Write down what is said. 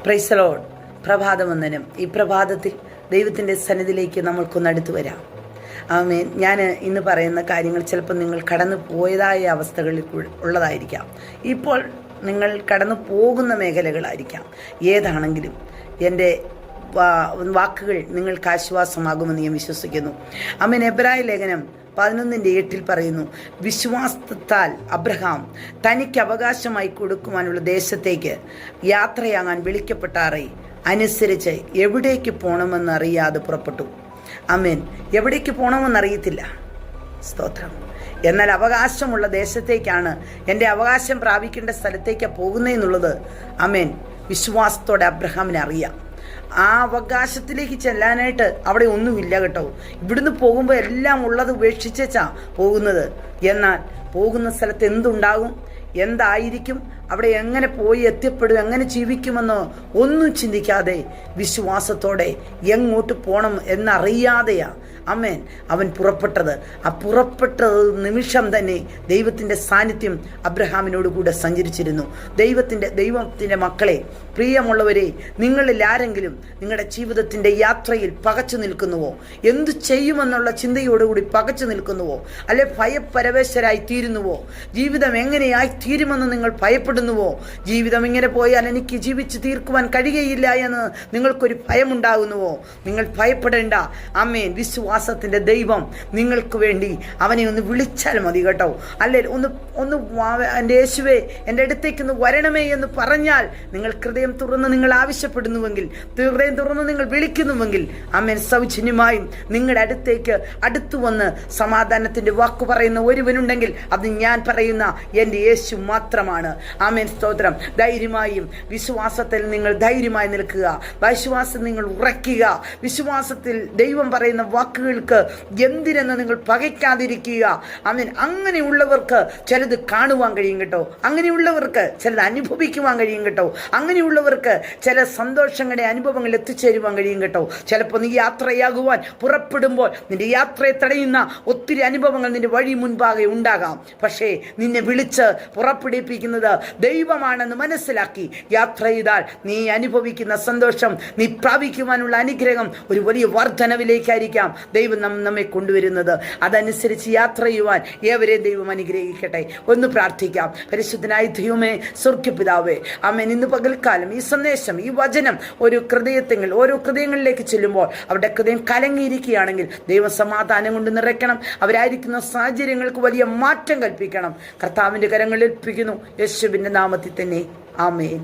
Praise the Lord. പ്രഭാതവന്ദനം. ഈ പ്രഭാതത്തിൽ ദൈവത്തിൻ്റെ സന്നിധിയിലേക്ക് നമ്മൾക്കൊന്ന് അടുത്ത് വരാം. ആമേൻ. ഞാൻ ഇന്ന് പറയുന്ന കാര്യങ്ങൾ ചിലപ്പോൾ നിങ്ങൾ കടന്നു പോയതായ അവസ്ഥകളിൽ ഉള്ളതായിരിക്കാം. ഇപ്പോൾ നിങ്ങൾ കടന്നു പോകുന്ന മേഖലകളായിരിക്കാം. ഏതാണെങ്കിലും എൻ്റെ വാക്കുകൾ നിങ്ങൾക്ക് ആശ്വാസമാകുമെന്ന് ഞാൻ വിശ്വസിക്കുന്നു. ആമേൻ. എബ്രായ ലേഖനം 11:8 പറയുന്നു, വിശ്വാസത്താൽ അബ്രഹാം തനിക്ക് അവകാശമായി കൊടുക്കുവാനുള്ള ദേശത്തേക്ക് യാത്രയാകാൻ വിളിക്കപ്പെട്ടാറേ അനുസരിച്ച് എവിടേക്ക് പോകണമെന്നറിയാതെ പുറപ്പെട്ടു. ആമേൻ. എവിടേക്ക് പോകണമെന്നറിയത്തില്ല. സ്തോത്രം. എന്നാൽ അവകാശമുള്ള ദേശത്തേക്കാണ്, എൻ്റെ അവകാശം പ്രാപിക്കേണ്ട സ്ഥലത്തേക്കാണ് പോകുന്നതെന്നുള്ളത് ആമേൻ വിശ്വാസത്തോടെ അബ്രഹാമിനെ അറിയാം. ആ അവകാശത്തിലേക്ക് ചെല്ലാനായിട്ട് അവിടെ ഒന്നുമില്ല കേട്ടോ. ഇവിടുന്ന് പോകുമ്പോൾ എല്ലാം ഉള്ളത് ഉപേക്ഷിച്ചാ പോകുന്നത്. എന്നാൽ പോകുന്ന സ്ഥലത്ത് എന്തുണ്ടാകും, എന്തായിരിക്കും, അവിടെ എങ്ങനെ പോയി എത്തിപ്പെടും, എങ്ങനെ ജീവിക്കുമെന്നോ ഒന്നും ചിന്തിക്കാതെ വിശ്വാസത്തോടെ എങ്ങോട്ട് പോകണം എന്നറിയാതെയാ അമ്മേൻ അവൻ പുറപ്പെട്ടത്. ആ പുറപ്പെട്ടത് നിമിഷം തന്നെ ദൈവത്തിൻ്റെ സാന്നിധ്യം അബ്രഹാമിനോട് കൂടെ സഞ്ചരിച്ചിരുന്നു. ദൈവത്തിൻ്റെ മക്കളെ, പ്രിയമുള്ളവരെ, നിങ്ങളിൽ ആരെങ്കിലും നിങ്ങളുടെ ജീവിതത്തിൻ്റെ യാത്രയിൽ പകച്ചു നിൽക്കുന്നുവോ, എന്തു ചെയ്യുമെന്നുള്ള ചിന്തയോടുകൂടി പകച്ചു നിൽക്കുന്നുവോ, അല്ലെ ഭയപരവേശരായി തീരുന്നുവോ, ജീവിതം എങ്ങനെയായി തീരുമെന്ന് നിങ്ങൾ ഭയപ്പെടുന്നുവോ, ജീവിതം ഇങ്ങനെ പോയാൽ എനിക്ക് ജീവിച്ച് തീർക്കുവാൻ കഴിയുകയില്ല എന്ന് നിങ്ങൾക്കൊരു ഭയമുണ്ടാകുന്നുവോ, നിങ്ങൾ ഭയപ്പെടേണ്ട. ആമേൻ. വിശ്വാസത്തിൻ്റെ ദൈവം നിങ്ങൾക്ക് വേണ്ടി അവനെ ഒന്ന് വിളിച്ചാൽ മതി കേട്ടോ. അല്ലെ ഒന്ന് എൻ്റെ യേശുവേ എൻ്റെ അടുത്തേക്കൊന്ന് വരണമേ എന്ന് പറഞ്ഞാൽ, നിങ്ങൾ ഹൃദയം തുറന്ന് നിങ്ങൾ ആവശ്യപ്പെടുന്നുവെങ്കിൽ, ഹൃദയം തുറന്ന് നിങ്ങൾ വിളിക്കുന്നുവെങ്കിൽ, ആമേൻ, സൗജന്യമായും നിങ്ങളുടെ അടുത്തു വന്ന് സമാധാനത്തിൻ്റെ വാക്ക് പറയുന്ന ഒരുവനുണ്ടെങ്കിൽ അത് ഞാൻ പറയുന്ന എൻ്റെ യേശു മാത്രമാണ്. ആമേൻ. സ്തോത്രം. ധൈര്യമായും വിശ്വാസത്തിൽ നിങ്ങൾ ധൈര്യമായി നിൽക്കുക. വിശ്വാസം നിങ്ങൾ ഉറയ്ക്കുക. വിശ്വാസത്തിൽ ദൈവം പറയുന്ന വാക്കുകൾക്ക് എന്തിനെന്ന് നിങ്ങൾ പകയ്ക്കാതിരിക്കുക. ആമേൻ. അങ്ങനെയുള്ളവർക്ക് ചിലത് കാണുവാൻ കഴിയും കേട്ടോ. അങ്ങനെയുള്ളവർക്ക് ചിലത് അനുഭവിക്കുവാൻ കഴിയും കേട്ടോ. അങ്ങനെയുള്ളവർക്ക് ചില സന്തോഷങ്ങളുടെ അനുഭവങ്ങൾ എത്തിച്ചേരുവാൻ കഴിയും കേട്ടോ. ചിലപ്പോൾ നീ യാത്രയാകുവാൻ പുറപ്പെടുമ്പോൾ നിന്റെ യാത്രയെ തടയുന്ന ഒത്തിരി അനുഭവങ്ങൾ നിന്റെ വഴി മുൻപാകെ ഉണ്ടാകാം. പക്ഷേ നിന്നെ വിളിച്ച് പുറപ്പെടുവിപ്പിക്കുന്നത് ദൈവമാണെന്ന് മനസ്സിലാക്കി യാത്ര ചെയ്താൽ നീ അനുഭവിക്കുന്ന സന്തോഷം, നീ പ്രാപിക്കുവാനുള്ള അനുഗ്രഹം ഒരു വലിയ വർധനവിലേക്കായിരിക്കാം ദൈവം നമ്മെ കൊണ്ടുവരുന്നത്. അതനുസരിച്ച് യാത്ര ചെയ്യുവാൻ ഏവരെയും ദൈവം അനുഗ്രഹിക്കട്ടെ. ഒന്ന് പ്രാർത്ഥിക്കാം. പരിശുദ്ധനായ ദൈവമേ, സ്വർഗ്ഗപിതാവേ, ആമേൻ, ഇന്ന് പകൽക്കാലം ഈ സന്ദേശം, ഈ വചനം ഓരോ ഹൃദയങ്ങളിലേക്ക് ചെല്ലുമ്പോൾ അവരുടെ ഹൃദയം കലങ്ങിയിരിക്കുകയാണെങ്കിൽ ദൈവം സമാധാനം കൊണ്ട് നിറയ്ക്കണം. അവരായിരിക്കുന്ന സാഹചര്യങ്ങൾക്ക് വലിയ മാറ്റം കൽപ്പിക്കണം. കർത്താവിൻ്റെ കരങ്ങളിൽ ഏൽപ്പിക്കുന്നു, യേശുവിൻ്റെ നാമത്തിൽ തന്നെ. ആമേൻ.